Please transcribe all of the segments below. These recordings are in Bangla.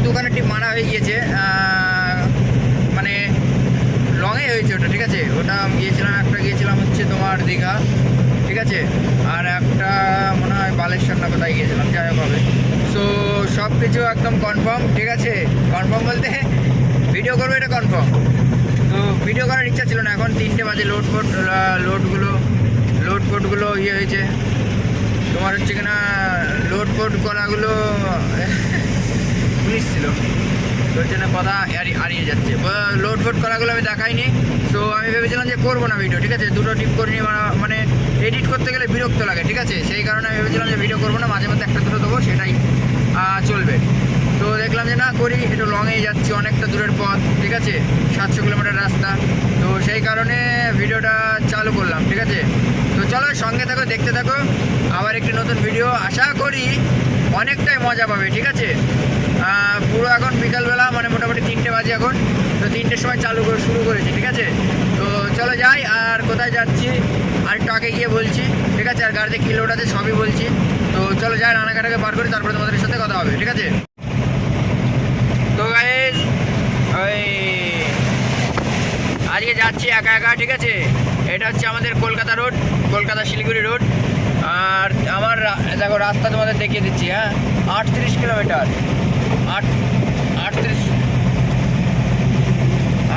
দুখানা টিপ মারা হয়ে গিয়েছে, মানে লংয়ে হয়েছে ওটা, ঠিক আছে। ওটা একটা গিয়েছিলাম হচ্ছে তোমার দীঘা, ঠিক আছে, আর একটা মনে হয় বালেশ্বর না কোথায় গিয়েছিলাম, যাই হোক হবে। সো সব কিছু একদম কনফার্ম, ঠিক আছে। কনফার্ম বলতে ভিডিও করবো এটা কনফার্ম। তো ভিডিও করার ইচ্ছা ছিল না, এখন 3টে বাজে। লোডফোডগুলো ইয়ে হয়েছে তোমার হচ্ছে কিনা, লোডফোড করাগুলো পুলিশ ছিল, তোর জন্য কথা হারিয়ে যাচ্ছে। লোডফোড করাগুলো আমি দেখাইনি। তো আমি ভেবেছিলাম যে করবো না ভিডিও, ঠিক আছে। দুটো টিপ করিনি, মানে এডিট করতে গেলে বিরক্ত লাগে, ঠিক আছে। সেই কারণে আমি ভেবেছিলাম যে ভিডিও করবো না, মাঝে মধ্যে একটা দুটো দেবো, সেটাই চলবে। তো দেখলাম যে না করি, একটু লংয়েই যাচ্ছি, অনেকটা দূরের পথ, ঠিক আছে, 700 কিলোমিটার রাস্তা। তো সেই কারণে ভিডিওটা চালু করলাম, ঠিক আছে। তো চলো সঙ্গে থাকো, দেখতে থাকো আবার একটি নতুন ভিডিও। আশা করি অনেকটাই মজা পাবে, ঠিক আছে। পুরো এখন বিকালবেলা, মানে মোটামুটি 3টে বাজে এখন। তো 3টের সময় শুরু করেছি, ঠিক আছে। তো চলো যাই, আর কোথায় যাচ্ছি আর একটু আগে গিয়ে বলছি, ঠিক আছে। আর গাড়িতে কি লোড আছে সবই বলছি। তো চলো যাই, রানাঘাটাকে পার করি, তারপরে তোমাদের সাথে কথা হবে, ঠিক আছে। তো গাইস ওই আজকে যাচ্ছি একা একা, ঠিক আছে। এটা হচ্ছে আমাদের কলকাতা রোড, কলকাতা শিলিগুড়ি রোড। আর আমার দেখো রাস্তা তোমাদের দেখিয়ে দিচ্ছি, হ্যাঁ, 38 কিলোমিটার,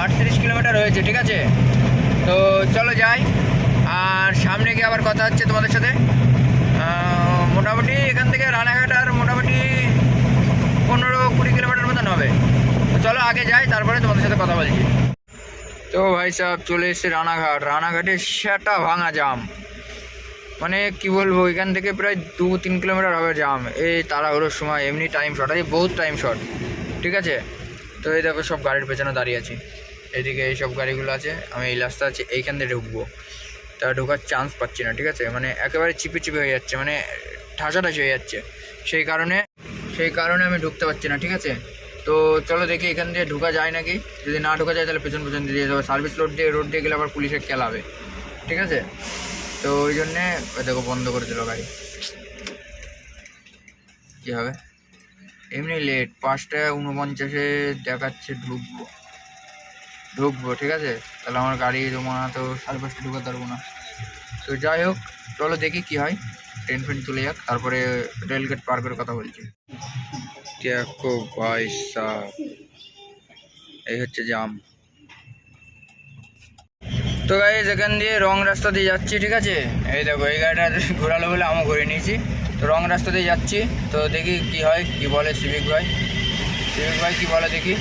38 কিলোমিটার হয়েছে, ঠিক আছে। তো চলো যাই, আর সামনে গিয়ে আবার কথা হচ্ছে তোমাদের সাথে। মোটামুটি এখান থেকে রানাঘাট আর মোটামুটি 15-20 কিলোমিটার মতন হবে। তো চলো আগে যাই, তারপরে তোমাদের সাথে কথা বলছি। তো ভাই সাহেব চলে এসেছে রানাঘাটে সেটা ভাঙা জাম, মানে কি বলবো, এখান থেকে প্রায় 2-3 কিলোমিটার হবে জাম। এই তাড়াহুড়োর সময় এমনি টাইম শর্ট আছে, বহুত টাইম শর্ট, ঠিক আছে। তো এই দেখো সব গাড়ির পেছনে দাঁড়িয়ে আছি, এদিকে এইসব গাড়িগুলো আছে, আমি এই রাস্তা আছে এইখান দিয়ে ঢুকবো, তা ঢোকার চান্স পাচ্ছি না, ঠিক আছে। মানে একেবারে চিপে হয়ে যাচ্ছে, মানে ঠাসাঠাসি হয়ে যাচ্ছে, সেই কারণে আমি ঢুকতে পারছি না, ঠিক আছে। তো চলো দেখি এখান দিয়ে ঢোকা যায় নাকি। যদি না ঢোকা যায় তাহলে পেছন দিয়ে যেতে হবে। সার্ভিস রোড দিয়ে গেলে আবার পুলিশে খেলাবে, ঠিক আছে। তো ওই জন্যে দেখো বন্ধ করে দিল গাড়ি, কী হবে। এমনি লেট, 5:49 দেখাচ্ছে ঢুকবো, ঠিক আছে। তাহলে আমার গাড়ি তোমার তো 5:30 ঢুকাতে পারবো না। তো যাই হোক, চলো দেখি কি হয়, ট্রেন চলে যাক, তারপরে রেলগেট পার করে কথা বলছি। দেখো ভাই সাহেব, এই হচ্ছে জাম। তো গাইস এখান দিয়ে রং রাস্তা দিয়ে যাচ্ছি, ঠিক আছে। এই দেখো এই গাড়িটা ঘোরালো বলে আমও ঘুরে নিয়েছি। তো রং রাস্তা দিয়ে যাচ্ছি, তো দেখি কি হয়, কি বলে সিভিক ভাই কি বলে দেখি,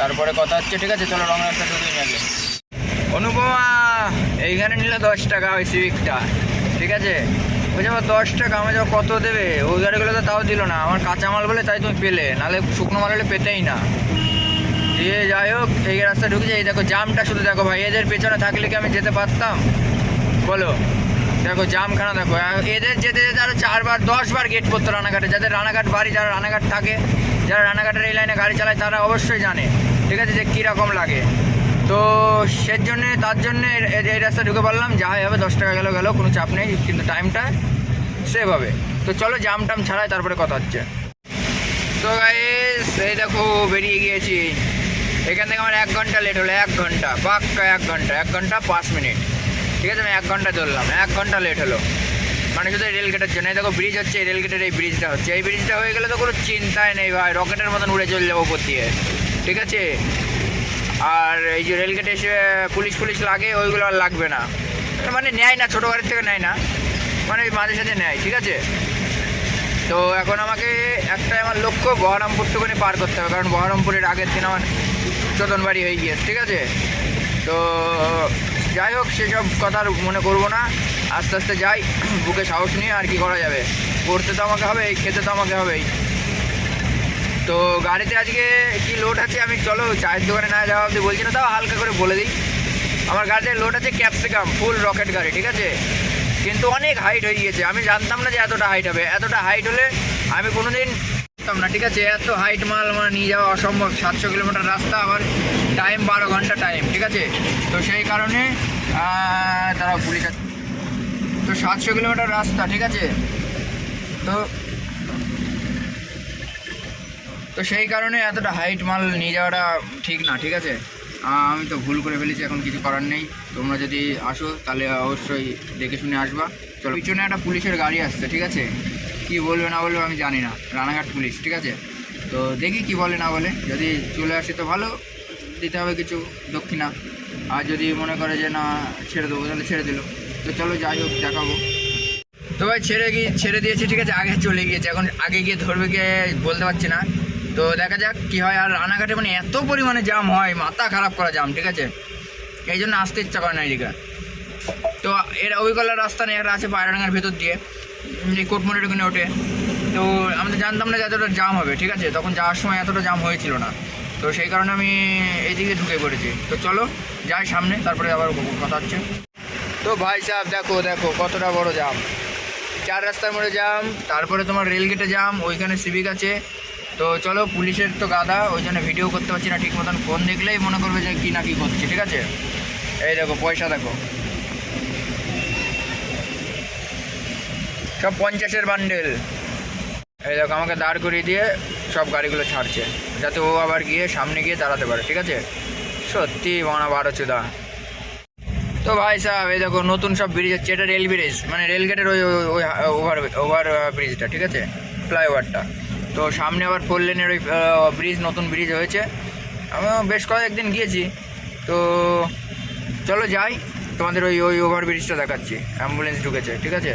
তারপরে কথা হচ্ছে, ঠিক আছে। চলো রং রাস্তা ঢুকিয়ে নিয়ে আসলে। অনুপমা এইখানে নিলে 10 টাকা ওই সিভিকটা, ঠিক আছে। ওই যাবো 10 টাকা, আমি যাবো কত দেবে, ওই গাড়িগুলো তো তাও দিল না। আমার কাঁচামাল বলে তাই তুমি পেলে, নাহলে শুকনো মাল হলে পেতেই না। দিয়ে যাই হোক এই রাস্তা ঢুকেছে, এই দেখো জামটা শুধু দেখো ভাই, এদের পেছনে থাকলে কি আমি যেতে পারতাম বলো। দেখো জামখানা দেখো, এদের যেতে আরো 4-10 বার গেট করতো রানাঘাটে। যাদের রানাঘাট বাড়ি, যারা রানাঘাট থাকে, যারা রানাঘাটের এই লাইনে গাড়ি চালায়, তারা অবশ্যই জানে, ঠিক আছে, যে কীরকম লাগে। তো তার জন্যে এই রাস্তা ঢুকে পারলাম, যাই হবে 10 টাকা গেল কোনো চাপ নেই, কিন্তু টাইমটা সেভ হবে। তো চলো জাম ছাড়াই তারপরে কথা হচ্ছে। তো গাইস এই দেখো বেরিয়ে গিয়েছি, এখান থেকে আমার 1 ঘন্টা লেট হলো, 1 ঘন্টা পাক্কা, 1 ঘন্টা 5 মিনিট, ঠিক আছে। আমি 1 ঘন্টা চললাম, 1 ঘন্টা লেট হলো, মানে শুধু রেলগেটের জন্য। এই দেখো ব্রিজ হচ্ছে, এই রেলগেটের এই ব্রিজটা হচ্ছে, এই ব্রিজটা হয়ে গেলে তো কোনো চিন্তাই নেই ভাই, রকেটের মতন উড়ে চলে যাবো উপর দিয়ে, ঠিক আছে। আর এই যে রেলগেটে এসে পুলিশ লাগে, ওইগুলো আর লাগবে না, মানে নেয় না, ছোটো গাড়ির থেকে নেয় না, মানে মাঝে সাঝে নেয়, ঠিক আছে। তো এখন আমাকে একটাই আমার লক্ষ্য, বহরমপুরটুকুনি পার করতে হবে, কারণ বহরমপুরের আগের দিন আমার চোদন বাড়ি হয়ে গিয়েছে, ঠিক আছে। তো যাই হোক সেসব কথা মনে করবো না, আস্তে আস্তে যাই, বুকে সাহস নিয়ে, আর কি করা যাবে, করতে তো আমাকে হবে, খেতে তো আমাকে হবেই। তো গাড়িতে আজকে কি লোড আছে, আমি চলো চায়ের দোকানে না যাওয়া অবধি বলছি না, তাও হালকা করে বলে দিই। আমার গাড়িতে লোড আছে ক্যাপসিকাম, ফুল রকেট গাড়ি, ঠিক আছে। কিন্তু অনেক হাইট হয়ে গিয়েছে, আমি জানতাম না যে এতটা হাইট হবে। এতটা হাইট হলে আমি কোনোদিন জানতাম না, ঠিক আছে। এত হাইট মাল মানে নিয়ে যাওয়া অসম্ভব, 700 কিলোমিটার রাস্তা, আবার টাইম 12 ঘন্টা টাইম, ঠিক আছে। তো সেই কারণে তারা পুলিশ আছে, তো 700 কিলোমিটার রাস্তা, ঠিক আছে। তো তো সেই কারণে এতটা হাইট মাল নিয়ে যাওয়াটা ঠিক না, ঠিক আছে। আমি তো ভুল করে ফেলেছি, এখন কিছু করার নেই। তোমরা যদি আসো তাহলে অবশ্যই দেখে শুনে আসবা। চলো, পিছনে একটা পুলিশের গাড়ি আসছে, ঠিক আছে। কি বলবে না বলবে আমি জানি না, রানাঘাট পুলিশ, ঠিক আছে। তো দেখি কি বলে না বলে, যদি চলে আসে তো ভালো, দিতে হবে কিছু দক্ষিণা। আর যদি মনে করে যে না ছেড়ে দেবো তাহলে ছেড়ে দিল। তো চলো যাই হোক, দেখাবো। তো ভাই ছেড়ে দিয়েছি, ঠিক আছে। আগে চলে গিয়েছে, এখন আগে গিয়ে ধরবে গিয়ে বলতে পারছি না। তো দেখা যাক কি হয়। আর রানাঘাটে মানে এত পরিমাণে জাম হয়, মাথা খারাপ করা জাম, ঠিক আছে। এই জন্য আসতে ইচ্ছা করে না এদিকে। তো এর ওই গলার রাস্তা নেই, একটা আছে পায়রাডাঙ্গার ভেতর দিয়ে, এই কোটমোড়ের ওখানে ওঠে। তো আমরা জানতাম না যে এতটা জাম হবে, ঠিক আছে। তখন যাওয়ার সময় এতটা জাম হয়েছিল না, তো সেই কারণে আমি এইদিকে ঢুকে পড়েছি। তো চলো যাই সামনে, তারপরে আবার কথা হচ্ছে। তো ভাই সাহেব দেখো দেখো কতটা বড় জাম, 4 রাস্তার মোড়ে জাম, তারপরে তোমার রেলগেটে জাম, ওইখানে সিভিক আছে। তো চলো, পুলিশের তো গাদা, ওই জন্য ভিডিও করতে পারছি না ঠিক মতন। ফোন দেখলেই মনে করবে যে কি না কি করছি, ঠিক আছে। এই দেখো পয়সা দেখো, সব 50-এর বান্ডেল। এই দেখো আমাকে দাঁড় করিয়ে দিয়ে সব গাড়িগুলো ছাড়ছে, যাতে ও আবার গিয়ে সামনে গিয়ে দাঁড়াতে পারে, ঠিক আছে। সত্যি বানা 12 চোদা। তো ভাই সাহেব এই দেখো নতুন সব ব্রিজ হচ্ছে, এটা রেল ব্রিজ, মানে রেলগেটের ওই ওই ওভার ব্রিজটা, ঠিক আছে, ফ্লাইওভারটা। তো সামনে আবার 4 লেনের ওই ব্রিজ, নতুন ব্রিজ হয়েছে। আমিও বেশ কয়েকদিন গিয়েছি। তো চলো যাই, তোমাদের ওই ওই ওভার ব্রিজটা দেখাচ্ছি। অ্যাম্বুলেন্স ঢুকেছে, ঠিক আছে।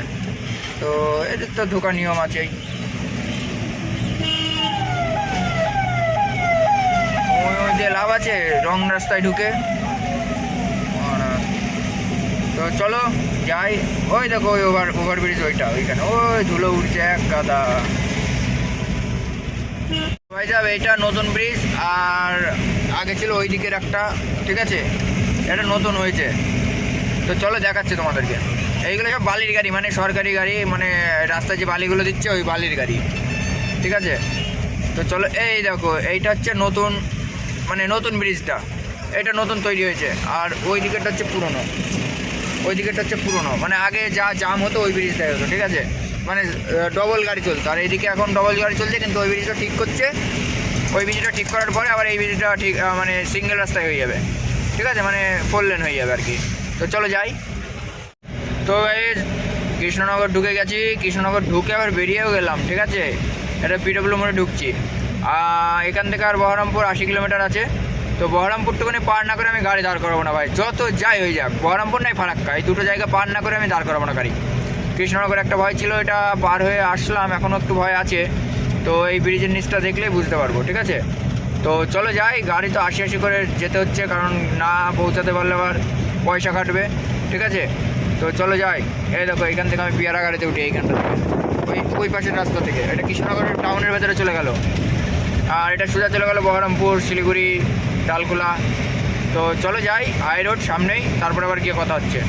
তো এদের তো ঢোকার নিয়ম আছেই। ওই যে লাভ আছে রং রাস্তায় ঢুকে। তো চলো যাই। ওই দেখো ওই ওভার ব্রিজ, ওইটা ওইখানে ওই ধুলো উঠছে এক গাদা। ভাই সাহেব এইটা নতুন ব্রিজ, আর আগে ছিল ওই দিকের একটা, ঠিক আছে। এটা নতুন হয়েছে। তো চলো দেখাচ্ছি তোমাদেরকে। এইগুলো সব বালির গাড়ি, মানে সরকারি গাড়ি, মানে রাস্তায় যে বালিগুলো দিচ্ছে ওই বালির গাড়ি, ঠিক আছে। তো চলো এই দেখো এইটা হচ্ছে নতুন, মানে নতুন ব্রিজটা, এটা নতুন তৈরি হয়েছে। আর ওই দিকেরটা হচ্ছে পুরনো, ওই দিকেরটা হচ্ছে পুরনো, মানে আগে যা জাম হতো ওই ব্রিজটাই হতো, ঠিক আছে। মানে ডবল গাড়ি চলতো, আর এইদিকে এখন ডবল গাড়ি চলছে। কিন্তু ওই ব্রিজটা ঠিক করছে, ওই ব্রিজটা ঠিক করার পরে আবার এই ব্রিজটা ঠিক মানে সিঙ্গেল রাস্তায় হয়ে যাবে, ঠিক আছে, মানে 4 লেন হয়ে যাবে আর কি। তো চলো যাই। তো এই কৃষ্ণনগর ঢুকে গেছি, কৃষ্ণনগর ঢুকে আবার বেরিয়েও গেলাম, ঠিক আছে। এটা পিডব্লিউ মোড়ে ঢুকছি। এখান থেকে আর বহরমপুর 80 কিলোমিটার আছে। তো বহরমপুরটুকুনি পার না করে আমি গাড়ি দাঁড় করাবো না ভাই, যত যাই হয়ে যাক। বহরমপুর নাই ফারাক্কা, এই দুটো জায়গা পার না করে আমি দাঁড় করাবো না গাড়ি। কৃষ্ণনগর একটা ভয় ছিল, এটা পার হয়ে আসলাম, এখনও একটু ভয় আছে। তো এই ব্রিজের নিচটা দেখলেই বুঝতে পারবো, ঠিক আছে। তো চলো যাই। গাড়ি তো 80 করে যেতে হচ্ছে, কারণ না পৌঁছাতে পারলে আবার পয়সা কাটবে, ঠিক আছে। তো চলো যাই। এই দেখো এখান থেকে আমি পিয়ারা গাড়িতে উঠি, এইখানটা থেকে, ওই পাশের রাস্তা থেকে। এটা কৃষ্ণনগরের টাউনের ভেতরে চলে গেল, আর এটা সোজা চলে গেল বহরমপুর, শিলিগুড়ি, ডালখোলা। তো চলো যাই, হাই রোড সামনেই, তারপরে আবার গিয়ে কথা হচ্ছে।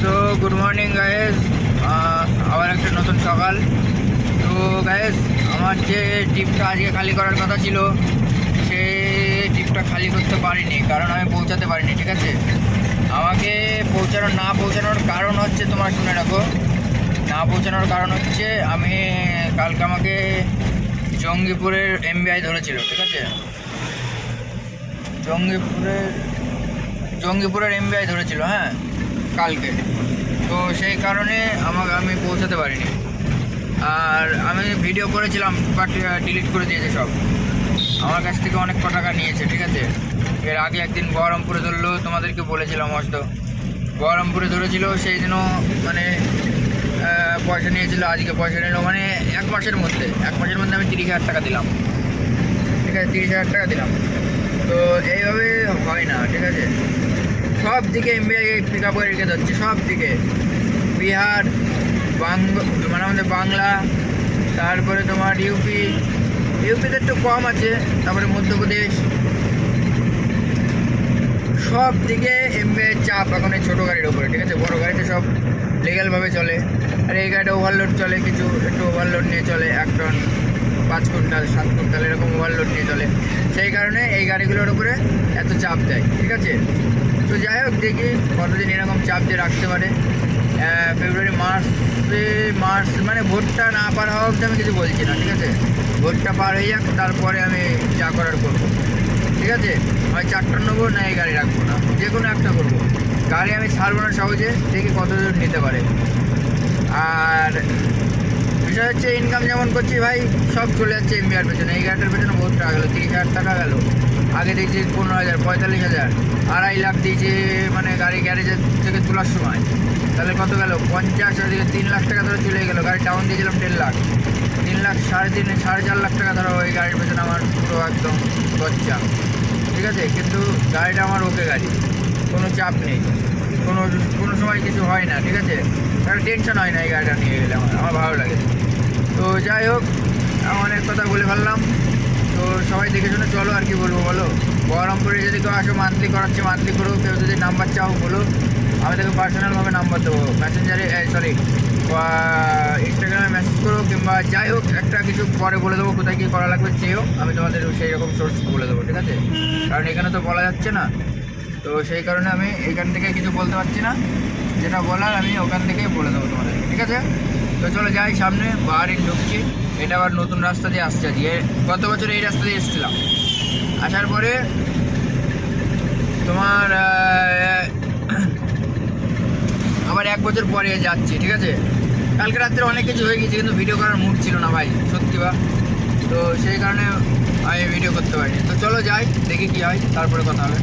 তো গুড মর্নিং গায়েস, আবার একটা নতুন সকাল। তো গায়েস আমার যে ট্রিপটা আজকে খালি করার কথা ছিল, সে ট্রিপটা খালি করতে পারিনি, কারণ আমি পৌঁছাতে পারিনি, ঠিক আছে। আমাকে না পৌঁছানোর কারণ হচ্ছে, তোমার শুনে রাখো, না পৌঁছানোর কারণ হচ্ছে আমি কালকে আমাকে জঙ্গিপুরের এমবিআই ধরেছিল, ঠিক আছে। জঙ্গিপুরের এমবিআই ধরেছিল, হ্যাঁ, কালকে। তো সেই কারণে আমি পৌঁছাতে পারিনি। আর আমি ভিডিও করেছিলাম, বাট ডিলিট করে দিয়েছে সব। আমার কাছ থেকে অনেক টাকা নিয়েছে, ঠিক আছে। এর আগে একদিন বহরমপুরে ধরলো, তোমাদেরকে বলেছিলাম হয়তো, বহরমপুরে ধরেছিল, সেই দিনও মানে পয়সা নিয়েছিল। আজকে পয়সা নিল, মানে 1 মাসের মধ্যে আমি 30,000 টাকা দিলাম, ঠিক আছে। 30,000 টাকা দিলাম। তো এইভাবে হয় না, ঠিক আছে। সব দিকে এমবিআই পিক আপ করে রেখে যাচ্ছে, সব দিকে। বিহার, মানে আমাদের বাংলা, তারপরে তোমার ইউপিতে একটু কম আছে, তারপরে মধ্যপ্রদেশ, সব দিকে এমবিআইয়ের চাপ এখন এই ছোটো গাড়ির ওপরে, ঠিক আছে। বড় গাড়িতে সব লিগ্যালভাবে চলে, আর এই গাড়িটা ওভারলোড চলে, কিছু একটু ওভারলোড নিয়ে চলে, 1 টন, 5 কুইন্টাল, 7 কুইন্টাল এরকম ওভারলোড নিয়ে চলে। সেই কারণে এই গাড়িগুলোর উপরে এত চাপ দেয়, ঠিক আছে। তো যাই হোক, দেখি কতদিন এরকম চাপ দিয়ে রাখতে পারে। ফেব্রুয়ারি মার্চ মানে ভোটটা না পার হওয়া অবধি আমি কিছু বলছি না, ঠিক আছে। ভোটটা পার হয়ে যাক, তারপরে আমি যা করার করবো, ঠিক আছে? হয় 4টা নেবো, না এই গাড়ি রাখবো না, যে কোনো একটা করবো। গাড়ি আমি ছাড়বো না সহজে, দেখি কত দূর নিতে পারে। আর বিষয় হচ্ছে ইনকাম যেমন করছি ভাই, সব চলে যাচ্ছে এমবিআর পেছনে। এই গাড়িটার পেছনে বহুত টাকা গেলো, 30,000 টাকা গেল। আগে দিয়েছি 15,000, 45,000, 2.5 লাখ দিয়েছি মানে গাড়ি গ্যারেজের থেকে তোলার সময়। তাহলে কত গেল? 50, ওদিকে 3 লাখ টাকা ধরে চলে গেলো। গাড়ি ডাউন দিয়েছিলাম 1.5 লাখ, 3 লাখ, 3.5 লাখ টাকা ধরো ওই গাড়ির পেছনে আমার পুরো একদম খরচা, ঠিক আছে? কিন্তু গাড়িটা আমার ওকে গাড়ি, কোনো চাপ নেই, কোনো সময় কিছু হয় না, ঠিক আছে? কারণ টেনশন হয় না এই গাড়িটা নিয়ে গেলে, আমার ভালো লাগে। তো যাই হোক, আমি অনেক কথা বলে ফেললাম। তো সবাই দেখে শুনে চলো, আর কি বলবো বলো। বহরমপুরে যদি কেউ আসো, মান্থলি করাচ্ছে, মান্থলি করো। কেউ যদি নাম্বার চাও বলো, আমি তাকে পার্সোনালভাবে নাম্বার দেবো, মেসেঞ্জারে ইনস্টাগ্রামে মেসেজ করো, কিংবা যাই হোক একটা কিছু পরে বলে দেবো, কোথায় কী করা লাগবে চেয়েও, আমি তোমাদের সেই রকম সোর্স বলে দেবো, ঠিক আছে? কারণ এখানে তো বলা যাচ্ছে না, তো সেই কারণে আমি এইখান থেকে কিছু বলতে পারছি না। যেটা বলার আমি ওখান থেকেই বলে দেবো তোমাদের, ঠিক আছে? তো চলো যাই সামনে, বাড়ি ঢুকছি। এটা আবার নতুন রাস্তা দিয়ে আসছে আজকে, গত বছর এই রাস্তা দিয়ে এসেছিলাম। আসার পরে তোমার আবার 1 বছর পরে যাচ্ছি, ঠিক আছে? কালকে রাত্রে অনেক কিছু হয়ে গেছে, কিন্তু ভিডিও করার মুড ছিল না ভাই, সত্যি বা। তো সেই কারণে আমি ভিডিও করতে পারিনি। তো চলো যাই, দেখি কি হয়, তারপরে কথা হবে।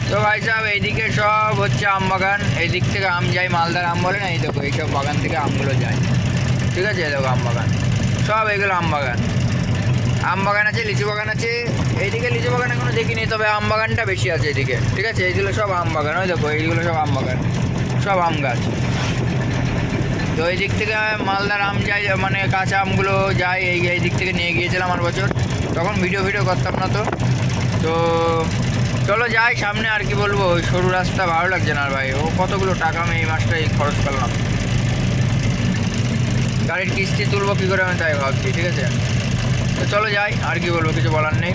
তো ভাই সাহেব, এইদিকে সব হচ্ছে আম বাগান, এই দিক থেকে আম যায়, মালদার আম বলে না, এই দেখো এইসব বাগান থেকে আমগুলো যায়, ঠিক আছে? এই দেখো আম বাগান, সব এগুলো আম বাগান। আম বাগান আছে, লিচু বাগান আছে। এইদিকে লিচু বাগান এখনো দেখিনি, তবে আম বাগানটা বেশি আছে এদিকে, ঠিক আছে? এইগুলো সব আম বাগান, ওই দেখো এইগুলো সব আম বাগান, সব আম গাছ। তো এই দিক থেকে মালদার আম যায়, মানে কাঁচা আমগুলো যায়, এই দিক থেকে নিয়ে গিয়েছিলাম আমার বছর, তখন ভিডিও করতাম না। তো চলো যাই সামনে, আর কি বলবো, ওই সরু রাস্তা ভালো লাগছে না আর ভাই। ও কতগুলো টাকা আমি এই মাসটাই খরচ করলাম, গাড়ির কিস্তি তুলবো কী করে আমি তাই ভাবছি, ঠিক আছে? তো চলো যাই, আর কি বলবো, কিছু বলার নেই।